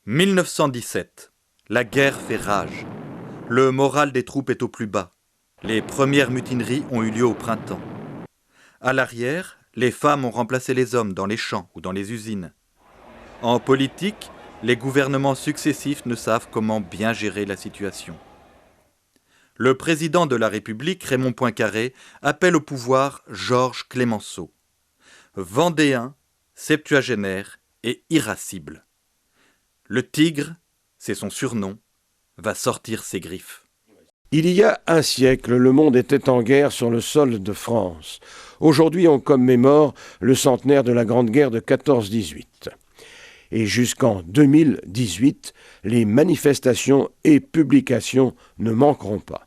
1917. La guerre fait rage. Le moral des troupes est au plus bas. Les premières mutineries ont eu lieu au printemps. À l'arrière, les femmes ont remplacé les hommes dans les champs ou dans les usines. En politique, les gouvernements successifs ne savent comment bien gérer la situation. Le président de la République, Raymond Poincaré, appelle au pouvoir Georges Clemenceau. Vendéen, septuagénaire et irascible. Le tigre, c'est son surnom, va sortir ses griffes. Il y a un siècle, le monde était en guerre sur le sol de France. Aujourd'hui, on commémore le centenaire de la Grande Guerre de 14-18. Et jusqu'en 2018, les manifestations et publications ne manqueront pas.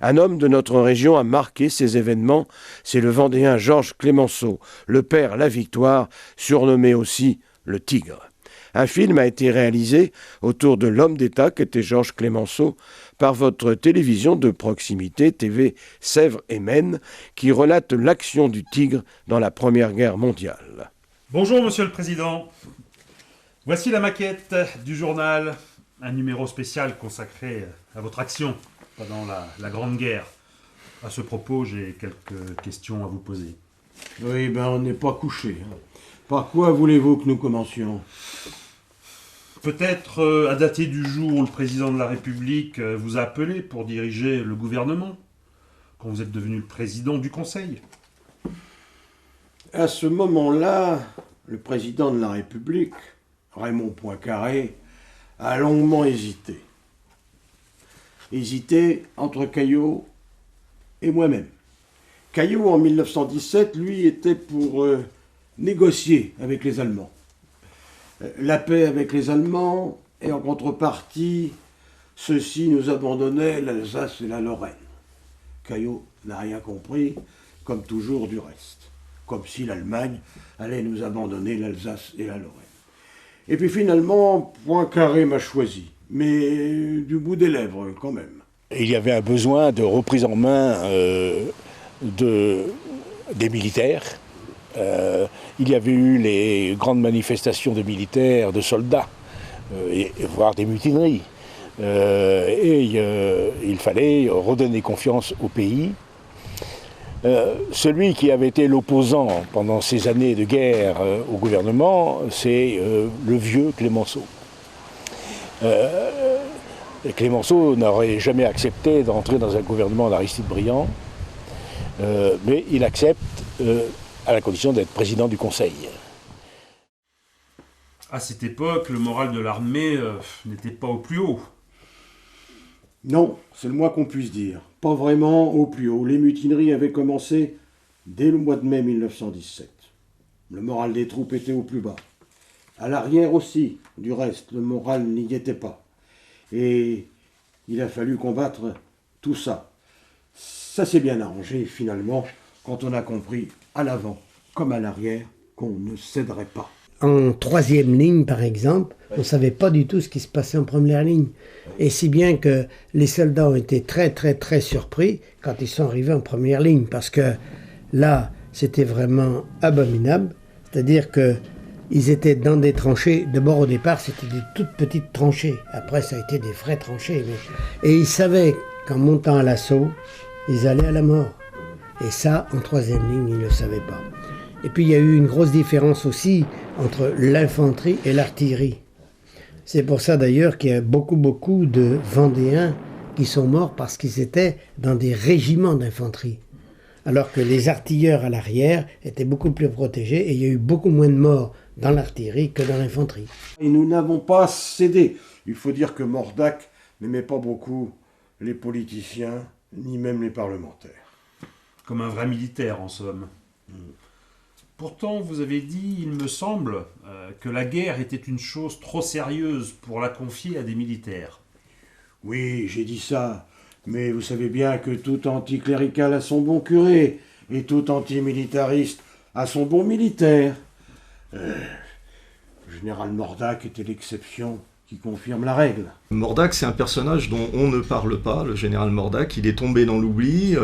Un homme de notre région a marqué ces événements, c'est le Vendéen Georges Clemenceau, le père La Victoire, surnommé aussi le Tigre. Un film a été réalisé autour de l'homme d'État qu'était Georges Clemenceau par votre télévision de proximité, TV Sèvres et Maine, qui relate l'action du Tigre dans la Première Guerre mondiale. Bonjour Monsieur le Président. Voici la maquette du journal, un numéro spécial consacré à votre action pendant la Grande Guerre. À ce propos, j'ai quelques questions à vous poser. Oui, on n'est pas couché. Par quoi voulez-vous que nous commencions ? Peut-être à dater du jour où le président de la République vous a appelé pour diriger le gouvernement, quand vous êtes devenu le président du Conseil. À ce moment-là, le président de la République, Raymond Poincaré, a longuement hésité. Hésité entre Caillot et moi-même. Caillot, en 1917, lui, était pour négocier avec les Allemands. La paix avec les Allemands, et en contrepartie, ceux-ci nous abandonnaient l'Alsace et la Lorraine. Caillot n'a rien compris, comme toujours du reste. Comme si l'Allemagne allait nous abandonner l'Alsace et la Lorraine. Et puis finalement, Poincaré m'a choisi, mais du bout des lèvres quand même. Il y avait un besoin de reprise en main des militaires. Il y avait eu les grandes manifestations de militaires, de soldats, voire des mutineries. Il fallait redonner confiance au pays. Celui qui avait été l'opposant pendant ces années de guerre au gouvernement, c'est le vieux Clemenceau. Clemenceau n'aurait jamais accepté d'entrer dans un gouvernement d'Aristide Briand, mais il accepte à la condition d'être président du Conseil. À cette époque, le moral de l'armée n'était pas au plus haut. Non, c'est le moins qu'on puisse dire. Pas vraiment au plus haut. Les mutineries avaient commencé dès le mois de mai 1917. Le moral des troupes était au plus bas. À l'arrière aussi, du reste, le moral n'y était pas. Et il a fallu combattre tout ça. Ça s'est bien arrangé, finalement, quand on a compris, à l'avant comme à l'arrière, qu'on ne céderait pas. En troisième ligne, par exemple, on ne savait pas du tout ce qui se passait en première ligne. Et si bien que les soldats ont été très, très, très surpris quand ils sont arrivés en première ligne. Parce que là, c'était vraiment abominable. C'est-à-dire qu'ils étaient dans des tranchées. D'abord, au départ, c'était des toutes petites tranchées. Après, ça a été des vraies tranchées. Et ils savaient qu'en montant à l'assaut, ils allaient à la mort. Et ça, en troisième ligne, ils ne le savaient pas. Et puis, il y a eu une grosse différence aussi entre l'infanterie et l'artillerie. C'est pour ça d'ailleurs qu'il y a beaucoup de Vendéens qui sont morts parce qu'ils étaient dans des régiments d'infanterie. Alors que les artilleurs à l'arrière étaient beaucoup plus protégés et il y a eu beaucoup moins de morts dans l'artillerie que dans l'infanterie. Et nous n'avons pas cédé. Il faut dire que Mordac n'aimait pas beaucoup les politiciens, ni même les parlementaires. Comme un vrai militaire, en somme. Pourtant, vous avez dit, il me semble, que la guerre était une chose trop sérieuse pour la confier à des militaires. Oui, j'ai dit ça, mais vous savez bien que tout anticlérical a son bon curé, et tout antimilitariste a son bon militaire. Le général Mordac était l'exception qui confirme la règle. Mordac, c'est un personnage dont on ne parle pas, le général Mordac. Il est tombé dans l'oubli.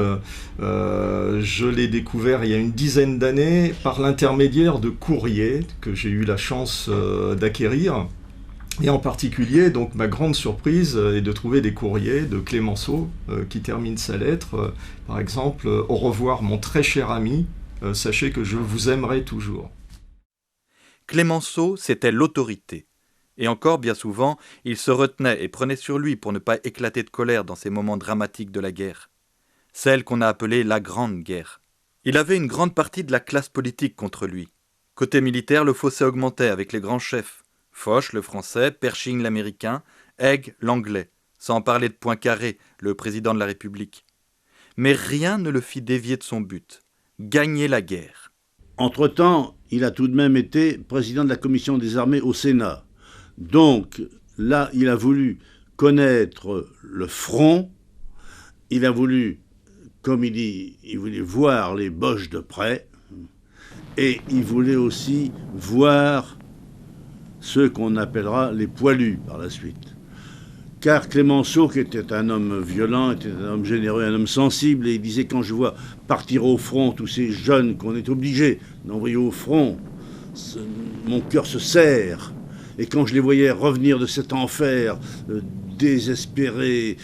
Je l'ai découvert il y a une dizaine d'années par l'intermédiaire de courriers que j'ai eu la chance d'acquérir. Et en particulier, donc, ma grande surprise est de trouver des courriers de Clémenceau qui termine sa lettre, par exemple, « Au revoir mon très cher ami, sachez que je vous aimerai toujours ». Clémenceau, c'était l'autorité. Et encore, bien souvent, il se retenait et prenait sur lui pour ne pas éclater de colère dans ces moments dramatiques de la guerre. Celle qu'on a appelée la Grande Guerre. Il avait une grande partie de la classe politique contre lui. Côté militaire, le fossé augmentait avec les grands chefs. Foch, le français, Pershing, l'américain, Haig, l'anglais, sans parler de Poincaré, le président de la République. Mais rien ne le fit dévier de son but, gagner la guerre. Entre-temps, il a tout de même été président de la commission des armées au Sénat. Donc, là, il a voulu connaître le front, il a voulu, comme il dit, il voulait voir les Boches de près, et il voulait aussi voir ceux qu'on appellera les poilus par la suite. Car Clémenceau, qui était un homme violent, était un homme généreux, un homme sensible, et il disait, quand je vois partir au front tous ces jeunes qu'on est obligé d'envoyer au front, mon cœur se serre. Et quand je les voyais revenir de cet enfer, désespérés,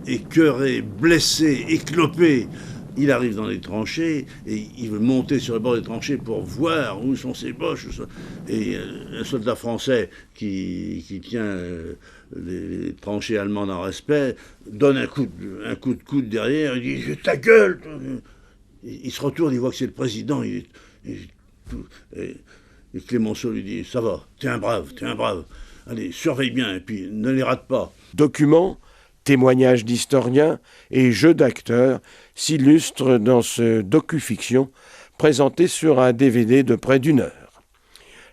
écœurés, blessés, éclopés, il arrive dans les tranchées et il veut monter sur le bord des tranchées pour voir où sont ces Boches. Et un soldat français qui tient les tranchées allemandes en respect donne un coup de coude derrière, il dit « ta gueule !» Il se retourne, il voit que c'est le président. Et Clémenceau lui dit « ça va, t'es un brave. Allez, surveille bien et puis ne les rate pas. » Documents, témoignages d'historiens et jeux d'acteurs s'illustrent dans ce docu-fiction présenté sur un DVD de près d'1 heure.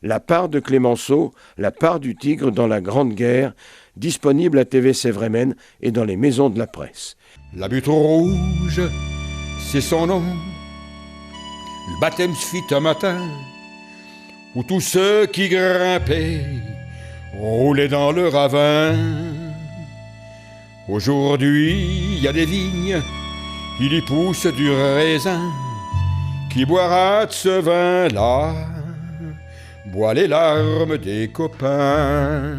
La part de Clémenceau, la part du Tigre dans la Grande Guerre, disponible à TV Sévremen et dans les maisons de la presse. La butte rouge, c'est son nom. Le baptême se fit un matin où tous ceux qui grimpaient roulaient dans le ravin. Aujourd'hui, il y a des vignes, il y pousse du raisin. Qui boira de ce vin-là, boit les larmes des copains.